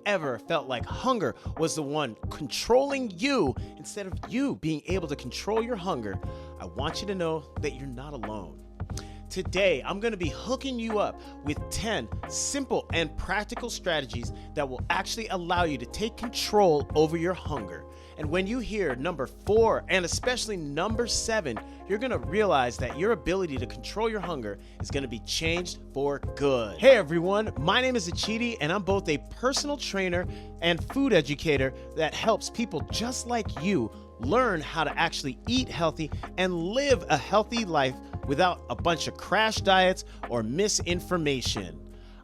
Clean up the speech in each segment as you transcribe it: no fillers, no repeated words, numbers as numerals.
ever felt like hunger was the one controlling you instead of you being able to control your hunger, I want you to know that you're not alone. Today, I'm going to be hooking you up with 10 simple and practical strategies that will actually allow you to take control over your hunger. And when you hear number 4 and especially number 7, you're going to realize that your ability to control your hunger is going to be changed for good. Hey everyone, my name is Achidi and I'm both a personal trainer and food educator that helps people just like you learn how to actually eat healthy and live a healthy life without a bunch of crash diets or misinformation.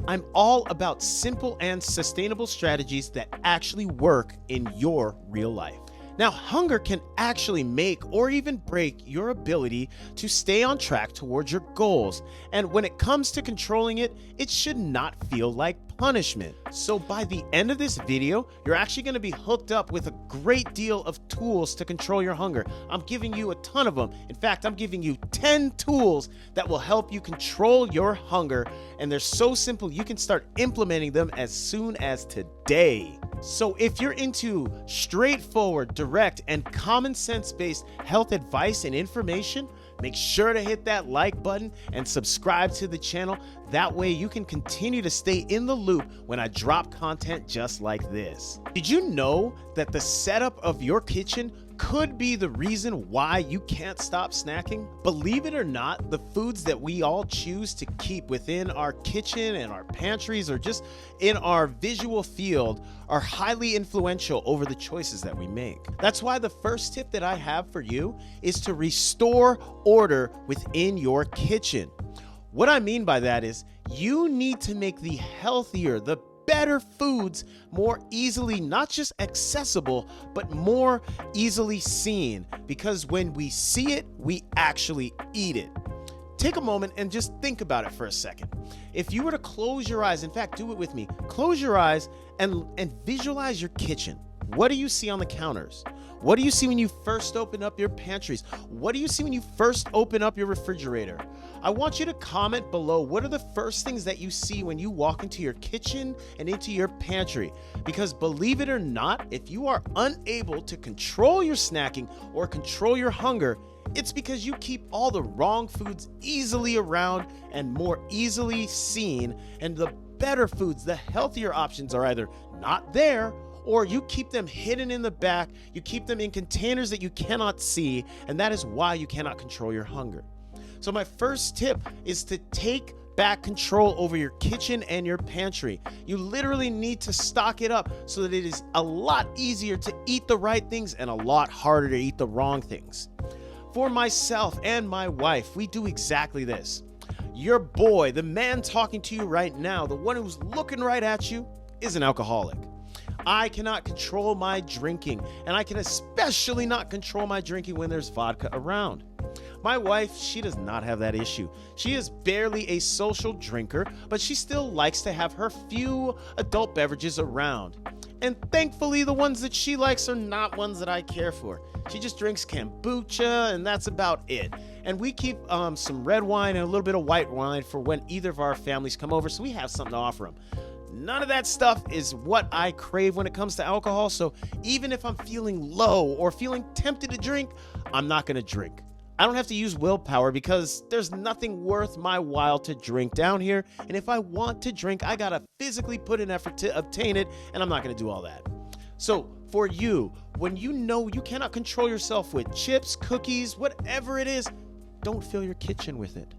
I'm all about simple and sustainable strategies that actually work in your real life. Now, hunger can actually make or even break your ability to stay on track towards your goals. And when it comes to controlling it, it should not feel like punishment. So by the end of this video, you're actually going to be hooked up with a great deal of tools to control your hunger. I'm giving you a ton of them. In fact, I'm giving you 10 tools that will help you control your hunger. And they're so simple, you can start implementing them as soon as today. So if you're into straightforward, direct, and common sense-based health advice and information, make sure to hit that like button and subscribe to the channel. That way you can continue to stay in the loop when I drop content just like this. Did you know that the setup of your kitchen could be the reason why you can't stop snacking? Believe it or not, the foods that we all choose to keep within our kitchen and our pantries or just in our visual field are highly influential over the choices that we make. That's why the first tip that I have for you is to restore order within your kitchen. What I mean by that is you need to make the healthier, the better foods more easily, not just accessible, but more easily seen, because when we see it, we actually eat it. Take a moment and just think about it for a second. If you were to close your eyes, in fact, do it with me, close your eyes and visualize your kitchen. What do you see on the counters? What do you see when you first open up your pantries? What do you see when you first open up your refrigerator? I want you to comment below, what are the first things that you see when you walk into your kitchen and into your pantry? Because believe it or not, if you are unable to control your snacking or control your hunger, it's because you keep all the wrong foods easily around and more easily seen, and the better foods, the healthier options are either not there or you keep them hidden in the back, you keep them in containers that you cannot see, and that is why you cannot control your hunger. So my first tip is to take back control over your kitchen and your pantry. You literally need to stock it up so that it is a lot easier to eat the right things and a lot harder to eat the wrong things. For myself and my wife, we do exactly this. Your boy, the man talking to you right now, the one who's looking right at you, is an alcoholic. I cannot control my drinking, and I can especially not control my drinking when there's vodka around. My wife, she does not have that issue. She is barely a social drinker, but she still likes to have her few adult beverages around. And thankfully, the ones that she likes are not ones that I care for. She just drinks kombucha, and that's about it. And we keep some red wine and a little bit of white wine for when either of our families come over, so we have something to offer them. None of that stuff is what I crave when it comes to alcohol, so even if I'm feeling low or feeling tempted to drink, I'm not going to drink. I don't have to use willpower because there's nothing worth my while to drink down here, and if I want to drink, I gotta physically put in effort to obtain it, and I'm not going to do all that. So for you, when you know you cannot control yourself with chips, cookies, whatever it is, don't fill your kitchen with it.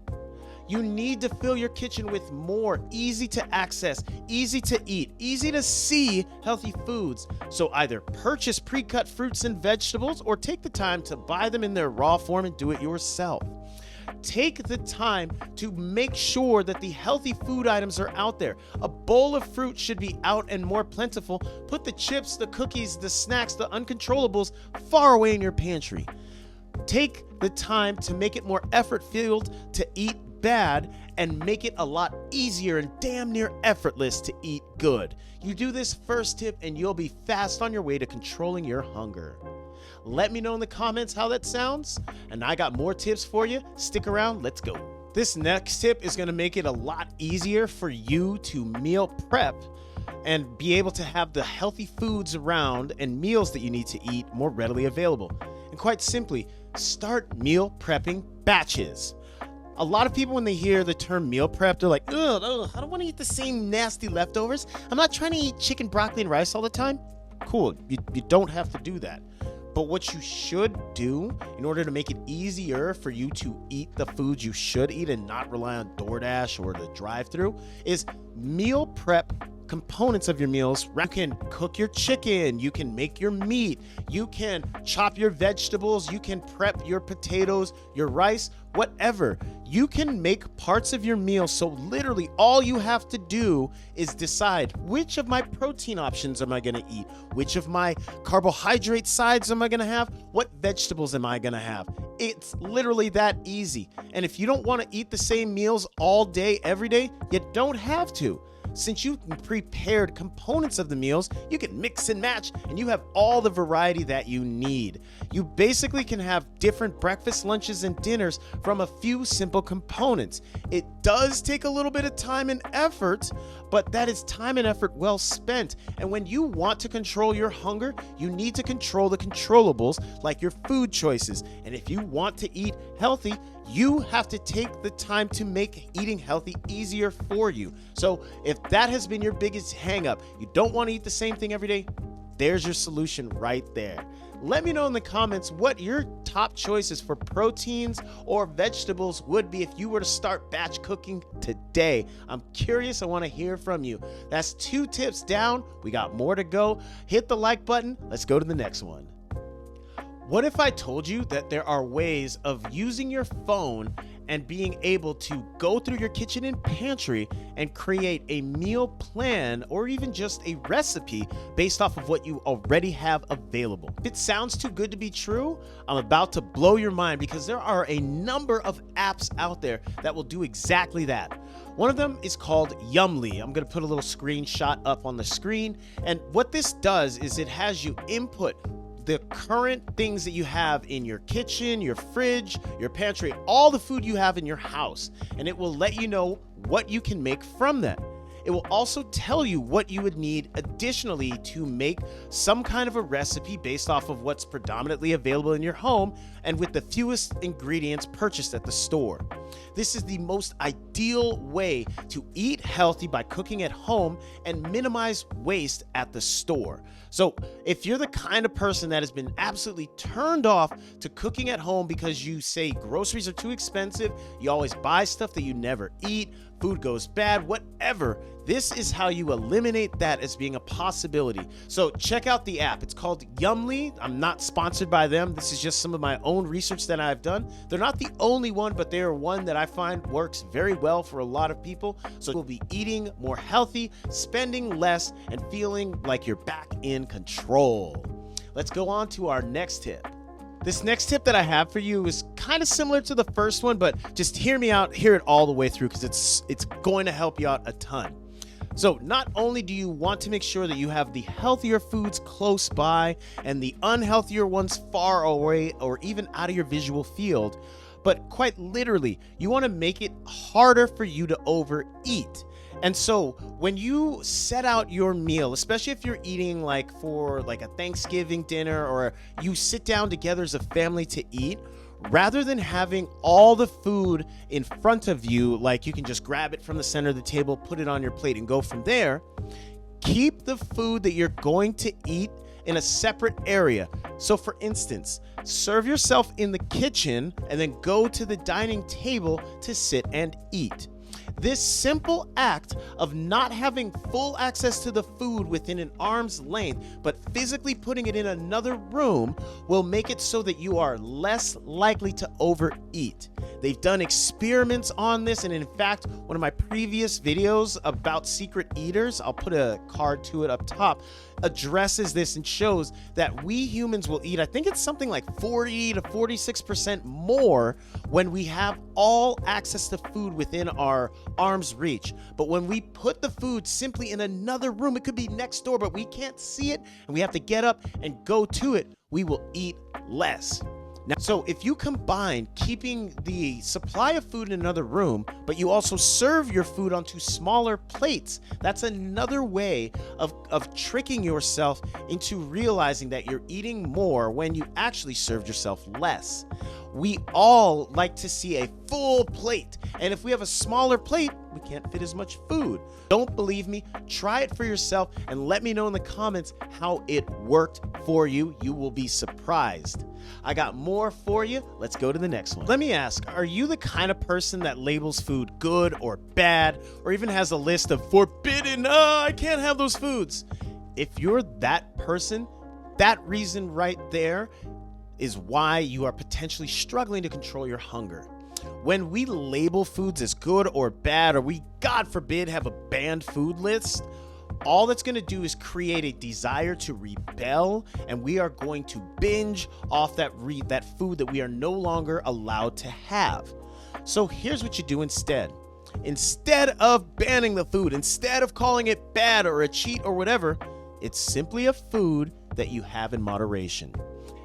You need to fill your kitchen with more easy to access, easy to eat, easy to see healthy foods. So either purchase pre-cut fruits and vegetables or take the time to buy them in their raw form and do it yourself. Take the time to make sure that the healthy food items are out there. A bowl of fruit should be out and more plentiful. Put the chips, the cookies, the snacks, the uncontrollables far away in your pantry. Take the time to make it more effort-filled to eat bad and make it a lot easier and damn near effortless to eat good. You do this first tip and you'll be fast on your way to controlling your hunger. Let me know in the comments how that sounds, and I got more tips for you. Stick around, let's go. This next tip is going to make it a lot easier for you to meal prep and be able to have the healthy foods around and meals that you need to eat more readily available. And quite simply, start meal prepping batches. A lot of people, when they hear the term meal prep, they're like, ugh, I don't want to eat the same nasty leftovers. I'm not trying to eat chicken, broccoli, and rice all the time. Cool, you don't have to do that. But what you should do in order to make it easier for you to eat the foods you should eat and not rely on DoorDash or the drive-thru is meal prep components of your meals. You can cook your chicken, you can make your meat, you can chop your vegetables, you can prep your potatoes, your rice, whatever. You can make parts of your meal, so literally all you have to do is decide which of my protein options am I going to eat, which of my carbohydrate sides am I going to have, what vegetables am I going to have. It's literally that easy. And if you don't want to eat the same meals all day, every day, you don't have to. Since you've prepared components of the meals, you can mix and match and you have all the variety that you need. You basically can have different breakfast, lunches, and dinners from a few simple components. It does take a little bit of time and effort, but that is time and effort well spent. And when you want to control your hunger, you need to control the controllables like your food choices. And if you want to eat healthy, you have to take the time to make eating healthy easier for you. So if that has been your biggest hang up, you don't want to eat the same thing every day, there's your solution right there. Let me know in the comments what your top choices for proteins or vegetables would be if you were to start batch cooking today. I'm curious. I want to hear from you. That's 2 tips down. We got more to go. Hit the like button. Let's go to the next one. What if I told you that there are ways of using your phone and being able to go through your kitchen and pantry and create a meal plan or even just a recipe based off of what you already have available? If it sounds too good to be true, I'm about to blow your mind because there are a number of apps out there that will do exactly that. One of them is called Yumly. I'm going to put a little screenshot up on the screen. And what this does is it has you input the current things that you have in your kitchen, your fridge, your pantry, all the food you have in your house, and it will let you know what you can make from that. It will also tell you what you would need additionally to make some kind of a recipe based off of what's predominantly available in your home and with the fewest ingredients purchased at the store. This is the most ideal way to eat healthy by cooking at home and minimize waste at the store. So if you're the kind of person that has been absolutely turned off to cooking at home because you say groceries are too expensive, you always buy stuff that you never eat, food goes bad, whatever, this is how you eliminate that as being a possibility. So check out the app. It's called Yumly. I'm not sponsored by them. This is just some of my own research that I've done. They're not the only one, but they are one that I find works very well for a lot of people. So you'll be eating more healthy, spending less, and feeling like you're back in control. Let's go on to our next tip. This next tip that I have for you is kind of similar to the first one, but just hear me out, hear it all the way through because it's going to help you out a ton. So not only do you want to make sure that you have the healthier foods close by and the unhealthier ones far away or even out of your visual field, but quite literally, you want to make it harder for you to overeat. And so when you set out your meal, especially if you're eating for a Thanksgiving dinner or you sit down together as a family to eat, rather than having all the food in front of you, like you can just grab it from the center of the table, put it on your plate and go from there, keep the food that you're going to eat in a separate area. So for instance, serve yourself in the kitchen and then go to the dining table to sit and eat. This simple act of not having full access to the food within an arm's length, but physically putting it in another room will make it so that you are less likely to overeat. They've done experiments on this, and in fact, one of my previous videos about secret eaters, I'll put a card to it up top, addresses this and shows that we humans will eat, I think it's something like 40 to 46% more when we have all access to food within our arm's reach. But when we put the food simply in another room, it could be next door, but we can't see it and we have to get up and go to it, we will eat less. Now, so if you combine keeping the supply of food in another room, but you also serve your food onto smaller plates, that's another way of tricking yourself into realizing that you're eating more when you actually served yourself less. We all like to see a full plate, and if we have a smaller plate, we can't fit as much food. Don't believe me? Try it for yourself and let me know in the comments how it worked for you. You will be surprised. I got more for you. Let's go to the next one. Let me ask, are you the kind of person that labels food good or bad, or even has a list of forbidden, I can't have those foods? If you're that person, that reason right there is why you are potentially struggling to control your hunger. When we label foods as good or bad, or we, God forbid, have a banned food list, all that's going to do is create a desire to rebel, and we are going to binge off that food that we are no longer allowed to have. So here's what you do instead. Instead of banning the food, instead of calling it bad or a cheat or whatever, it's simply a food that you have in moderation.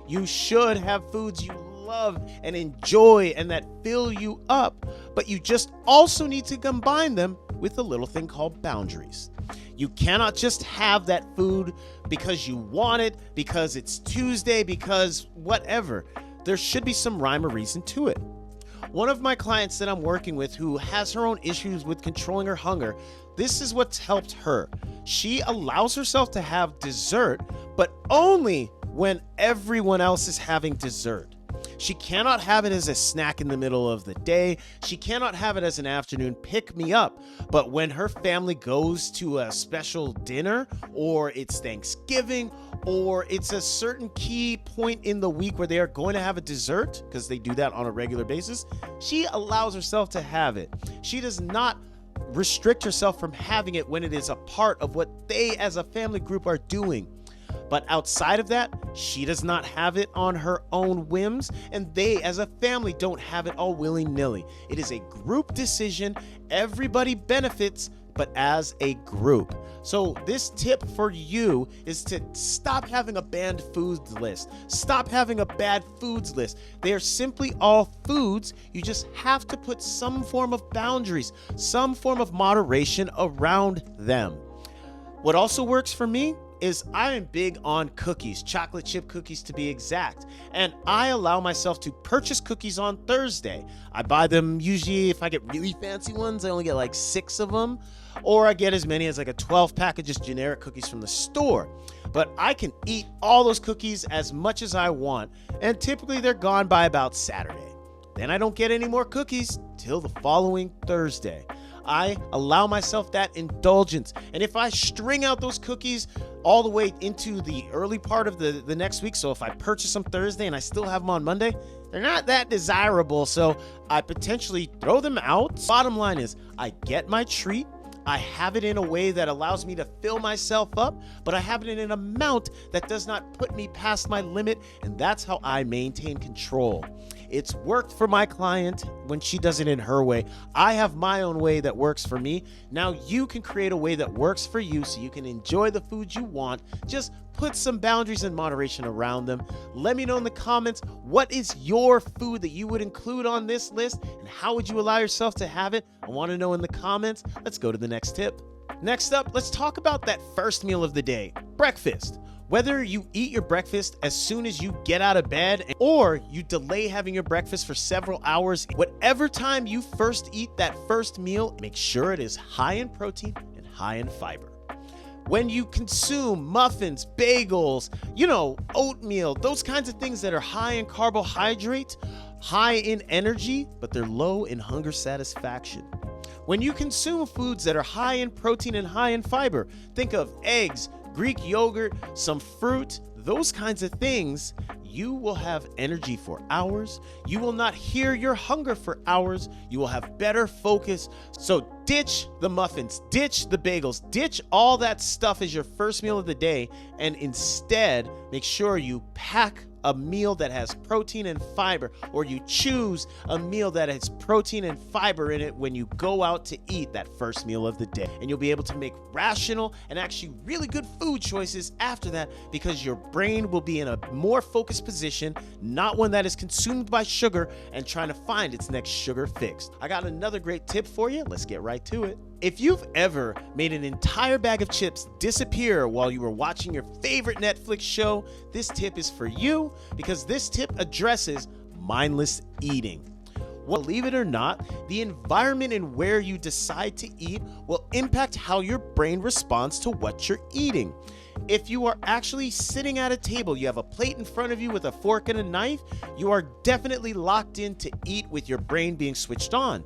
You should have foods you love and enjoy and that fill you up, but you just also need to combine them with a little thing called boundaries. You cannot just have that food because you want it, because it's Tuesday, because whatever. There should be some rhyme or reason to it. One of my clients that I'm working with who has her own issues with controlling her hunger, this is what's helped her. She allows herself to have dessert, but only when everyone else is having dessert. She cannot have it as a snack in the middle of the day. She cannot have it as an afternoon pick-me-up. But when her family goes to a special dinner, or it's Thanksgiving, or it's a certain key point in the week where they are going to have a dessert, because they do that on a regular basis, she allows herself to have it. She does not restrict herself from having it when it is a part of what they as a family group are doing. But outside of that, she does not have it on her own whims, and they as a family don't have it all willy-nilly. It is a group decision. Everybody benefits, but as a group. So this tip for you is to stop having a banned foods list. Stop having a bad foods list. They are simply all foods. You just have to put some form of boundaries, some form of moderation around them. What also works for me is I am big on cookies, chocolate chip cookies to be exact, and I allow myself to purchase cookies on Thursday. I buy them usually, if I get really fancy ones, I only get like 6 of them, or I get as many as like a 12 pack of just generic cookies from the store. But I can eat all those cookies as much as I want, and typically they're gone by about Saturday. Then I don't get any more cookies till the following Thursday. I allow myself that indulgence. And if I string out those cookies all the way into the early part of the next week, so if I purchase them Thursday and I still have them on Monday, they're not that desirable, so I potentially throw them out. Bottom line is, I get my treat. I have it in a way that allows me to fill myself up, but I have it in an amount that does not put me past my limit, and that's how I maintain control. It's worked for my client when she does it in her way. I have my own way that works for me. Now you can create a way that works for you so you can enjoy the food you want. Just put some boundaries and moderation around them. Let me know in the comments, what is your food that you would include on this list, and how would you allow yourself to have it? I want to know in the comments. Let's go to the next tip. Next up, let's talk about that first meal of the day, breakfast. Whether you eat your breakfast as soon as you get out of bed, or you delay having your breakfast for several hours, whatever time you first eat that first meal, make sure it is high in protein and high in fiber. When you consume muffins, bagels, oatmeal, those kinds of things that are high in carbohydrate, high in energy, but they're low in hunger satisfaction. When you consume foods that are high in protein and high in fiber, think of eggs, Greek yogurt, some fruit, those kinds of things, you will have energy for hours. You will not hear your hunger for hours. You will have better focus. So ditch the muffins, ditch the bagels, ditch all that stuff as your first meal of the day, and instead make sure you pack a meal that has protein and fiber, or you choose a meal that has protein and fiber in it when you go out to eat that first meal of the day. And you'll be able to make rational and actually really good food choices after that, because your brain will be in a more focused position, not one that is consumed by sugar and trying to find its next sugar fix. I got another great tip for you. Let's get right to it. If you've ever made an entire bag of chips disappear while you were watching your favorite Netflix show, this tip is for you, because this tip addresses mindless eating. Well, believe it or not, the environment and where you decide to eat will impact how your brain responds to what you're eating. If you are actually sitting at a table, you have a plate in front of you with a fork and a knife, you are definitely locked in to eat with your brain being switched on.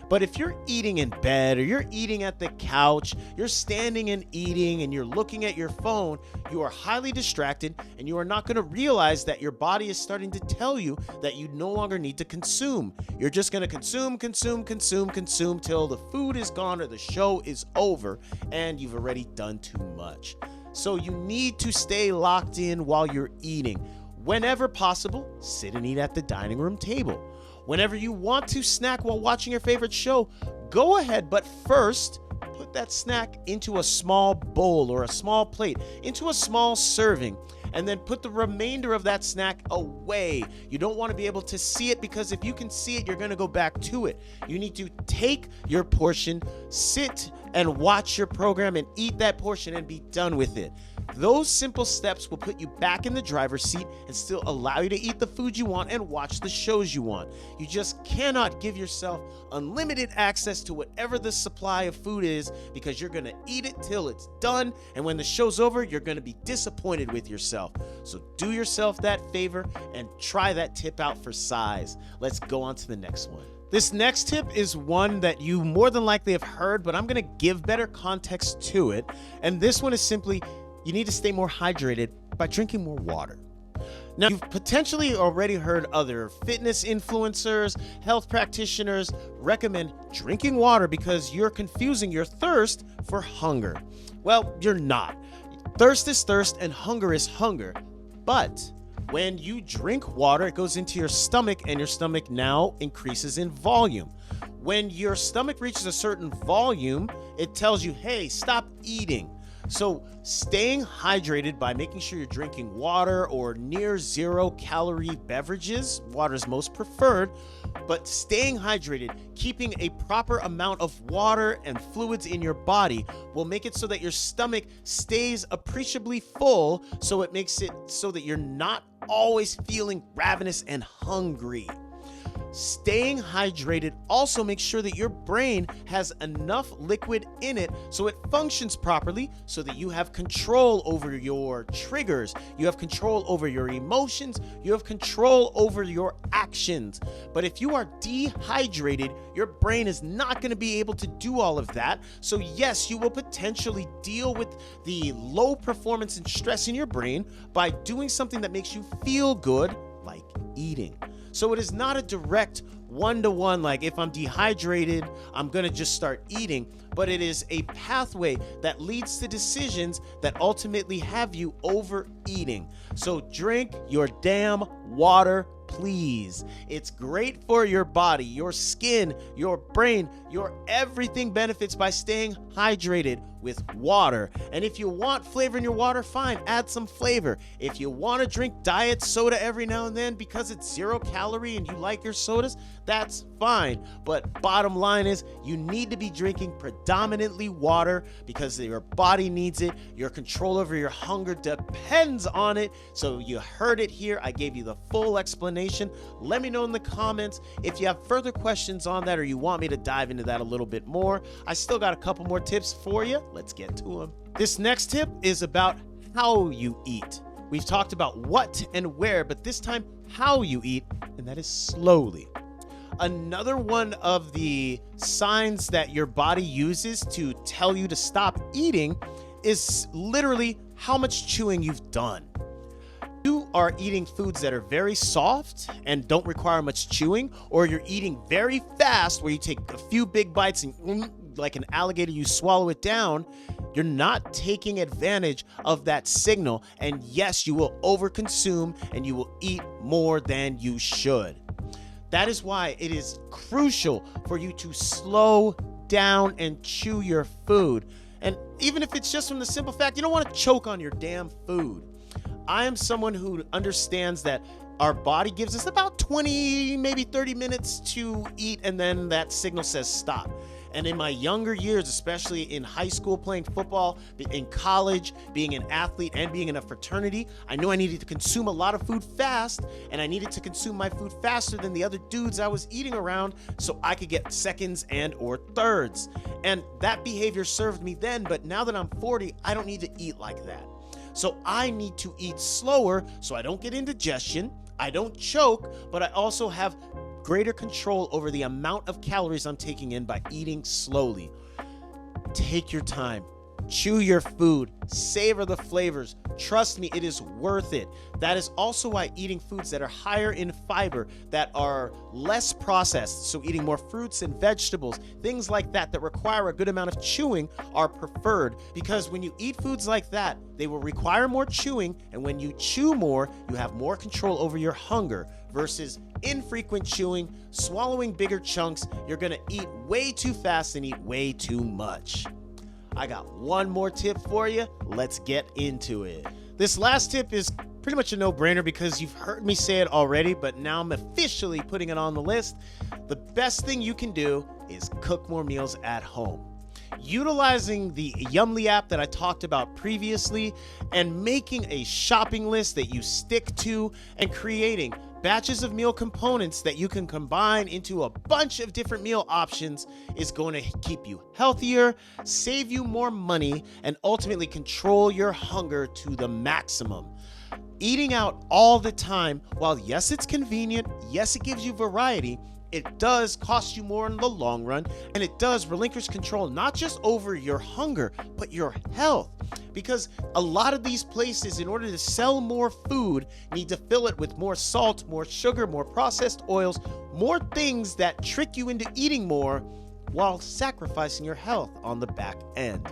But if you're eating in bed, or you're eating at the couch, you're standing and eating, and you're looking at your phone, you are highly distracted, and you are not going to realize that your body is starting to tell you that you no longer need to consume. You're just going to consume till the food is gone or the show is over, and you've already done too much. So you need to stay locked in while you're eating. Whenever possible, sit and eat at the dining room table. Whenever you want to snack while watching your favorite show, go ahead, but first, put that snack into a small bowl or a small plate, into a small serving, and then put the remainder of that snack away. You don't want to be able to see it, because if you can see it, you're going to go back to it. You need to take your portion, sit and watch your program and eat that portion and be done with it. Those simple steps will put you back in the driver's seat and still allow you to eat the food you want and watch the shows you want. You just cannot give yourself unlimited access to whatever the supply of food is, because you're going to eat it till it's done, and when the show's over, you're going to be disappointed with yourself. So do yourself that favor and try that tip out for size. Let's go on to the next one. This next tip is one that you more than likely have heard, but I'm going to give better context to it. And this one is simply, you need to stay more hydrated by drinking more water. Now, you've potentially already heard other fitness influencers, health practitioners recommend drinking water because you're confusing your thirst for hunger. Well, you're not. Thirst is thirst and hunger is hunger. But when you drink water, it goes into your stomach, and your stomach now increases in volume. When your stomach reaches a certain volume, it tells you, hey, stop eating. So staying hydrated by making sure you're drinking water or near 0-calorie beverages, water is most preferred, but staying hydrated, keeping a proper amount of water and fluids in your body will make it so that your stomach stays appreciably full, so it makes it so that you're not always feeling ravenous and hungry. Staying hydrated also makes sure that your brain has enough liquid in it so it functions properly, so that you have control over your triggers, you have control over your emotions, you have control over your actions. But if you are dehydrated, your brain is not going to be able to do all of that. So yes, you will potentially deal with the low performance and stress in your brain by doing something that makes you feel good, like eating. So it is not a direct one-to-one, like if I'm dehydrated, I'm going to just start eating, but it is a pathway that leads to decisions that ultimately have you overeating. So drink your damn water, please. It's great for your body, your skin, your brain, your everything benefits by staying hydrated with water. And if you want flavor in your water, fine, add some flavor. If you want to drink diet soda every now and then because it's 0 calorie and you like your sodas, that's fine. But bottom line is, you need to be drinking predominantly water because your body needs it. Your control over your hunger depends on it. So you heard it here. I gave you the full explanation. Let me know in the comments if you have further questions on that, or you want me to dive into that a little bit more. I still got a couple more tips for you. Let's get to them. This next tip is about how you eat. We've talked about what and where, but this time how you eat, and that is slowly. Another one of the signs that your body uses to tell you to stop eating is literally how much chewing you've done. You are eating foods that are very soft and don't require much chewing, or you're eating very fast where you take a few big bites and like an alligator, you swallow it down, you're not taking advantage of that signal. And yes, you will overconsume and you will eat more than you should. That is why it is crucial for you to slow down and chew your food. And even if it's just from the simple fact, you don't want to choke on your damn food. I am someone who understands that our body gives us about 20, maybe 30 minutes to eat, and then that signal says stop. And in my younger years, especially in high school, playing football, in college, being an athlete, and being in a fraternity, I knew I needed to consume a lot of food fast, and I needed to consume my food faster than the other dudes I was eating around so I could get seconds and or thirds. And that behavior served me then, but now that I'm 40, I don't need to eat like that. So I need to eat slower so I don't get indigestion, I don't choke, but I also have greater control over the amount of calories I'm taking in by eating slowly. Take your time, chew your food, savor the flavors. Trust me, it is worth it. That is also why eating foods that are higher in fiber, that are less processed, so eating more fruits and vegetables, things like that require a good amount of chewing are preferred, because when you eat foods like that, they will require more chewing, and when you chew more, you have more control over your hunger versus infrequent chewing, swallowing bigger chunks. You're gonna eat way too fast and eat way too much. I got one more tip for you. Let's get into it. This last tip is pretty much a no-brainer because you've heard me say it already, but now I'm officially putting it on the list. The best thing you can do is cook more meals at home. Utilizing the Yummly app that I talked about previously and making a shopping list that you stick to and creating batches of meal components that you can combine into a bunch of different meal options is going to keep you healthier, save you more money, and ultimately control your hunger to the maximum. Eating out all the time, while yes, it's convenient, yes, it gives you variety, it does cost you more in the long run, and it does relinquish control not just over your hunger, but your health. Because a lot of these places, in order to sell more food, need to fill it with more salt, more sugar, more processed oils, more things that trick you into eating more while sacrificing your health on the back end.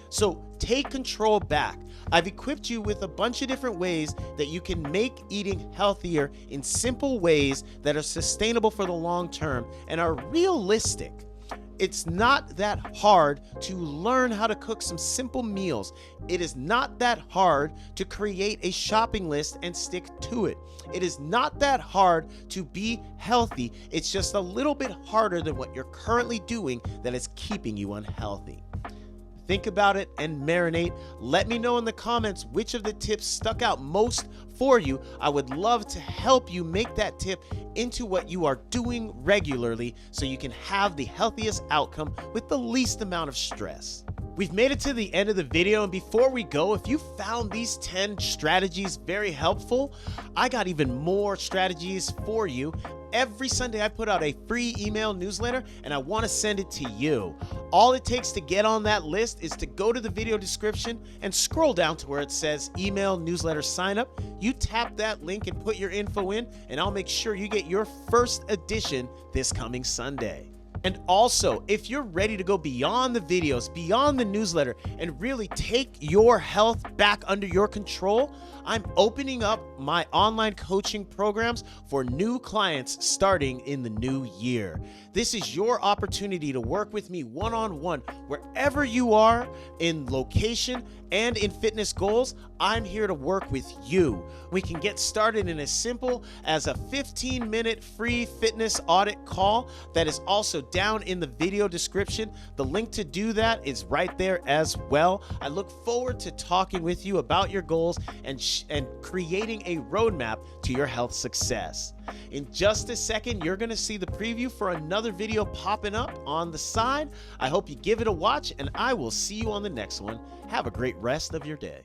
So take control back. I've equipped you with a bunch of different ways that you can make eating healthier in simple ways that are sustainable for the long term and are realistic. It's not that hard to learn how to cook some simple meals. It is not that hard to create a shopping list and stick to it. It is not that hard to be healthy. It's just a little bit harder than what you're currently doing that is keeping you unhealthy. Think about it and marinate. Let me know in the comments which of the tips stuck out most for you. I would love to help you make that tip into what you are doing regularly so you can have the healthiest outcome with the least amount of stress. We've made it to the end of the video, and before we go, if you found these 10 strategies very helpful, I got even more strategies for you. Every Sunday, I put out a free email newsletter, and I want to send it to you. All it takes to get on that list is to go to the video description and scroll down to where it says email newsletter sign up. You tap that link and put your info in, and I'll make sure you get your first edition this coming Sunday. And also, if you're ready to go beyond the videos, beyond the newsletter, and really take your health back under your control, I'm opening up my online coaching programs for new clients starting in the new year. This is your opportunity to work with me one-on-one wherever you are in location and in fitness goals. I'm here to work with you. We can get started in as simple as a 15-minute free fitness audit call that is also down in the video description. The link to do that is right there as well. I look forward to talking with you about your goals and creating a roadmap to your health success. In just a second, you're going to see the preview for another video popping up on the side. I hope you give it a watch, and I will see you on the next one. Have a great rest of your day.